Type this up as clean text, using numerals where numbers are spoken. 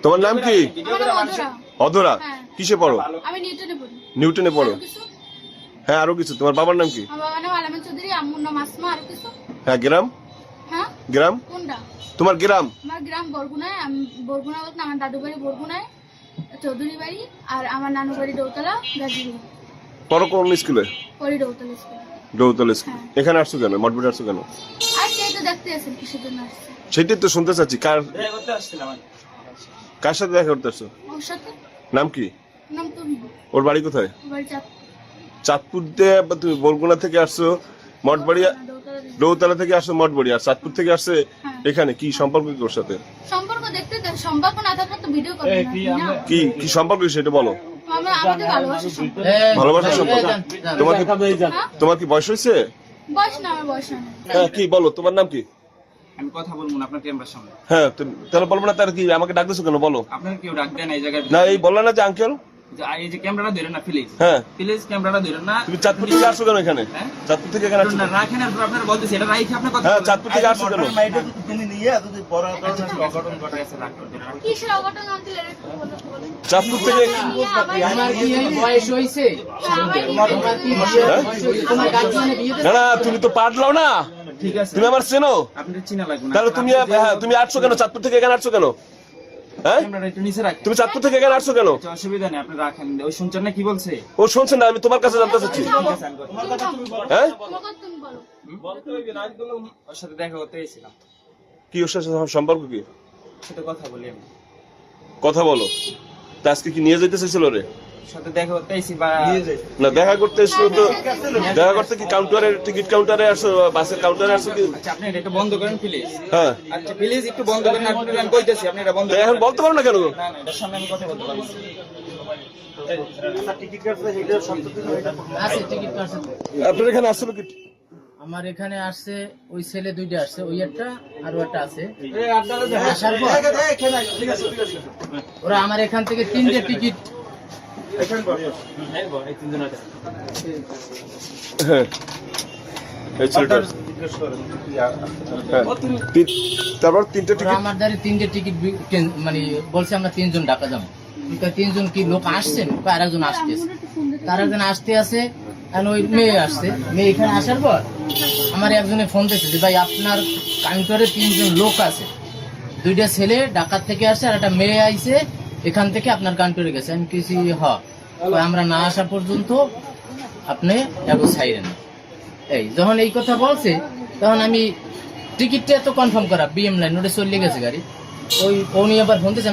তোমার নাম কি? অধরা। কিসে পড়ো? আমি নিউটনে পড়ি। নিউটনে পড়ো? হ্যাঁ, আরো কিছু। তোমার বাবার নাম কি? আমার বাবার নাম আলামিন চৌধুরী, আম্মুর নাম আসমা। আরো কিছু? হ্যাঁ, গ্রাম? হ্যাঁ, গ্রাম কোনটা? তোমার গ্রাম? আমার গ্রাম বরগুনায়। আমি বরগুনা বলতে আমার দাদু বাড়ি বরগুনায়, চৌধুরী বাড়ি, আর আমার নানু বাড়ি দৌতলা, গাজীপুর। পড়ো কোন স্কুলে? পড়ি দৌতলা স্কুলে। দৌতলা স্কুল। এখানে আসছো কেন? মঠবাড়ি আসছো কেন? আর সেই তো দেখতে আসেন কিসের জন্য আসছে? সেটাই তো শুনতে চাচ্ছি। কার দেখা করতে আসছিলাম আমি। কার সাথে দেখা করতে আসছো? ওর সাথে। নাম কি? নাম তুমি। ওর বাড়ি কোথায়? ওর বাড়ি চাঁদপুর দিয়ে তুমি বরগুনা থেকে আসছো মঠবাড়ি, দৌতলা থেকে আসছো মঠবাড়ি, আর চাঁদপুর থেকে আসছে এখানে। কি সম্পর্ক কি ওর সাথে? সম্পর্ক দেখতে সম্পর্ক না থাকলে তো ভিডিও করবে না। কি কি সম্পর্ক সেটা বলো। আমাদের ভালোবাসার সম্পর্ক। ভালোবাসার সম্পর্ক। তোমার কি বয়স হয়েছে? বয়স না, আমার বয়স না। হ্যাঁ, কি বলো, তোমার নাম কি? আমি কথা বলবো না আপনার ক্যামেরার সামনে। হ্যাঁ, তাহলে বলবো না, তার কি আমাকে ডাক দিছো কেন বলো? আপনার কেউ ডাক দেন এই জায়গায়? না, এই বললা না যে আঙ্কেল। এই যে ক্যামেরাটা ধরেন না প্লিজ। হ্যাঁ, প্লিজ ক্যামেরাটা ধরেন না। তুমি চাঁদপুর থেকে আসছো কেন এখানে? চাঁদপুর থেকে এখানে আসছো? না রাখেন, আর আপনারা বলতেছি এটা রাইখে আপনি কথা। হ্যাঁ, চাঁদপুর থেকে আসছো কেন? তিনি নিয়ে যদি বড় অঘটন ঘটে গেছে রাগ করতে না। কিসের অঘটন আনছিল এটা একটু বলতে বলেন। চাঁদপুর থেকে আমার কি বয়স হইছে? না না, তুমি তো পারলাও না। ঠিক আছে, তুমি আমার চেনো? আপনার চিনা লাগবে না। তাহলে তুমি তুমি আসছো কেন? চাঁদপুর থেকে এখানে আসছো কেন? হ্যাঁ, ক্যামেরাটা একটু নিচে রাখেন। তুমি চাঁদপুর থেকে এখানে আসছো কেন? আচ্ছা, অসুবিধা নেই, আপনি রাখেন। ওই শুনছেন না কি বলছে? ও শুনছেন না, আমি তোমার কাছে জানতে চাচ্ছি। হ্যাঁ, তোমাকে তুমি বলো। বলতে হইবে না, আজগুলো ওর সাথে দেখা করতে গেছিলাম। কি ওর সাথে সম্পর্ক কি? সাথে কথা বলি আমি। কথা বলো। তা আজকে কি নিয়ে যেতে চাইছিল রে? সাথে দেখা করতে এসেছি বা না, দেখা করতে এসছো তো। দেখা করতে কি কাউন্টারে, টিকিট কাউন্টারে আসো, বাসের কাউন্টারে আসো কি? আচ্ছা, আপনি এটা একটু বন্ধ করেন প্লিজ। হ্যাঁ, আচ্ছা প্লিজ একটু বন্ধ করেন। আমি কইতেছি আপনি এটা বন্ধ তা করেন। এখন বলতে পারো না কেন? না না, এটার সামনে আমি কথা বলতে পারবো। আছে টিকিট কাটছে। আপনার এখানে আসছিল কি? আমার এখানে আসছে ওই ছেলে দুইটা আসছে, ওই একটা আরো একটা আছে। আসার পর ওরা আমার এখান থেকে 3টে টিকিট। হ্যাঁ, এই ছেলেটা। হ্যাঁ, তারপর 3টে ওরা টিকিট। আমার দ্বারা 3টে টিকিট মানে বলছে আমরা 3জন ঢাকা যাবো। 3জন কি লোক আসছেন? আর একজন আসতেছে, তার একজন আসতে আছে। ওই মেয়ে আসছে, মেয়ে এখানে আসার পর আমার একজনে ফোন দিচ্ছে যে ভাই আপনার কাউন্টারে 3জন লোক আছে, 2টা ছেলে ঢাকা থেকে আসছে আর একটা মেয়ে আইছে এখান থেকে আপনার কাউন্টারে গেছে। আমি কিছু আমরা না আসা পর্যন্ত আপনি একটু ছাইরেন। এই যখন এই কথা বলছে তখন আমি টিকিটটা তো কনফার্ম করা বিএম লাইন ওটা চলে গেছে গাড়ি। ওই উনি আবার ফোন দিয়েছে।